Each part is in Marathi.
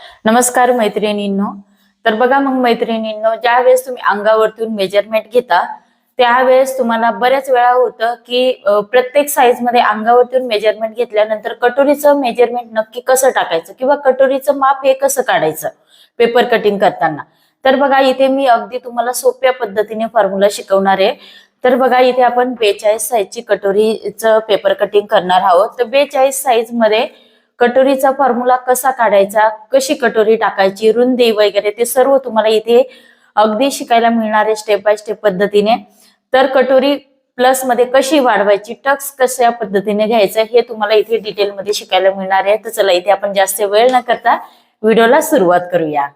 नमस्कार मैत्रिणींनो. तर बघा मग मैत्रिणींनो, ज्या वेळेस तुम्ही अंगावरतून मेजरमेंट घेता त्यावेळेस तुम्हाला बऱ्याच वेळा होतं की प्रत्येक साईज मध्ये अंगावरतून मेजरमेंट घेतल्यानंतर कटोरीचं मेजरमेंट नक्की कसं टाकायचं किंवा कटोरीचं माप हे कसं काढायचं पेपर कटिंग करताना. तर बघा इथे मी अगदी तुम्हाला सोप्या पद्धतीने फॉर्म्युला शिकवणार आहे. तर बघा इथे आपण 42 साईजची कटोरीचं पेपर कटिंग करणार आहोत. तर 42 साईज मध्ये कटोरीचा फॉर्म्युला कसा काढायचा, कशी कटोरी टाकायची, रुंदी वगैरे ते सर्व तुम्हाला इथे अगदी शिकायला मिळणार आहे स्टेप बाय स्टेप पद्धतीने. तर कटोरी प्लस मध्ये कशी वाढवायची, टक्स कशा पद्धतीने घ्यायचं हे तुम्हाला इथे डिटेल मध्ये शिकायला मिळणार आहे. तर चला इथे आपण जास्त वेळ न करता व्हिडिओला सुरुवात करूया.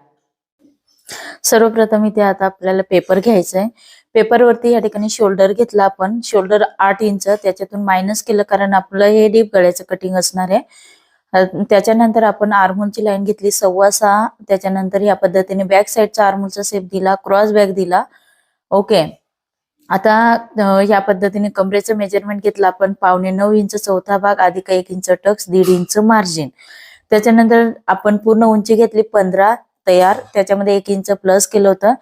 सर्वप्रथम इथे आता आपल्याला पेपर घ्यायचा आहे. पेपरवरती या ठिकाणी शोल्डर घेतला आपण. शोल्डर 8 इंच त्याच्यातून मायनस केलं कारण आपलं हे डीप गळ्याचं कटिंग असणार आहे. त्याच्यानंतर आपण आर्महोलची लाईन घेतली 6.25. त्याच्यानंतर या पद्धतीने बॅक साईडचा आर्महोलचा शेप दिला, क्रॉस बॅक दिला. ओके. आता या पद्धतीने कमरेचं मेजरमेंट घेतलं आपण 8.25 इंच चौथा भाग, अधिक 1 इंच टक्स, 1.5 इंच मार्जिन. त्याच्यानंतर आपण पूर्ण उंची घेतली 15 तयार, त्याच्यामध्ये 1 इंच प्लस केलं होतं.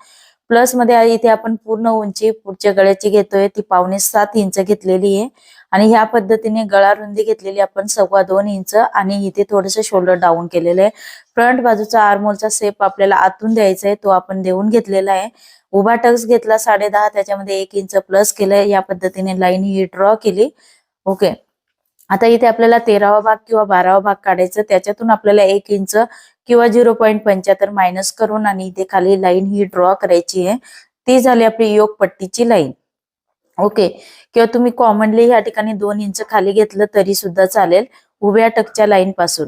प्लस मध्ये इथे आपण पूर्ण उंची पुढच्या गळ्याची घेतोय ती 6.25 इंच घेतलेली आहे. आणि ह्या पद्धतीने गळा रुंदी घेतलेली आपण 2.25 इंच आणि इथे थोडस शोल्डर डाऊन केलेलं आहे. फ्रंट बाजूचा आर्महोलचा शेप आपल्याला आतून द्यायचा आहे, तो आपण देऊन घेतलेला आहे. उभा टक्स घेतला 10.5, त्याच्यामध्ये 1 इंच प्लस केलंय. या पद्धतीने लाईन ही ड्रॉ केली. ओके. आता इथे आपल्याला 13वा भाग किंवा 12वा भाग काढायचं, त्याच्यातून आपल्याला 1 इंच किंवा 0.75 मायनस करून आणि इथे खाली लाईन ही ड्रॉ करायची आहे. ती झाली आपली योग पट्टीची लाईन. ओके. किंवा तुम्ही कॉमनली या ठिकाणी 2 इंच खाली घेतलं तरी सुद्धा चालेल उभ्या टकच्या लाईन पासून.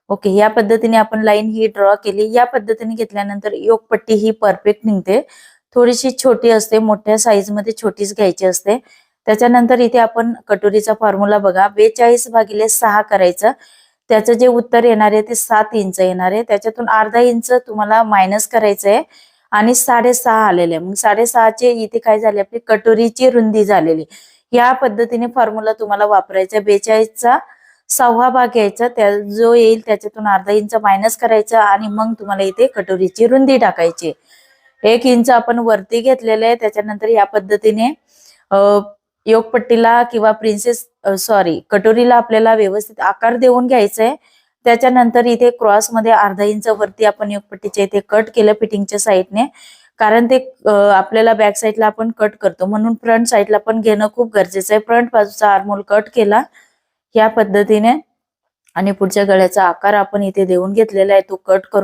ओके. या पद्धतीने आपण लाईन ही ड्रॉ केली. या पद्धतीने घेतल्यानंतर योग पट्टी ही परफेक्ट निघते. थोडीशी छोटी असते, मोठ्या साईज मध्ये छोटीच घ्यायची असते. त्याच्यानंतर इथे आपण कटोरीचा फॉर्म्युला बघा 42/6 करायचं. त्याचं जे उत्तर येणार आहे ते 7 इंच येणार आहे. त्याच्यातून अर्धा इंच तुम्हाला मायनस करायचंय आणि 6.5 आलेले आहे. मग 6.5चे इथे काय झाले, आपली कटोरीची रुंदी झालेली. या पद्धतीने फॉर्म्युला तुम्हाला वापरायचा. 42चा 6वा भाग घ्यायचा, त्या जो येईल त्याच्यातून अर्धा इंच मायनस करायचा आणि मग तुम्हाला इथे कटोरीची रुंदी टाकायची. 1 इंच आपण वरती घेतलेलं आहे. त्याच्यानंतर या पद्धतीने योगपट्टीला किंवा कटोरीला आपल्याला व्यवस्थित आकार देऊन घ्यायचा आहे. त्याच्यानंतर इथे क्रॉस मध्ये अर्धा इंच वरती आपण योगपट्टीच्या इथे कट केलं फिटिंगच्या साईडने, कारण ते आपल्याला बॅक साईडला आपण कट करतो म्हणून फ्रंट साईडला पण घेणं खूप गरजेचं आहे. फ्रंट बाजूचा आर्महोल कट केला या पद्धतीने आणि पुढच्या गळ्याचा आकार आपण इथे देऊन घेतलेला आहे, तो कट करून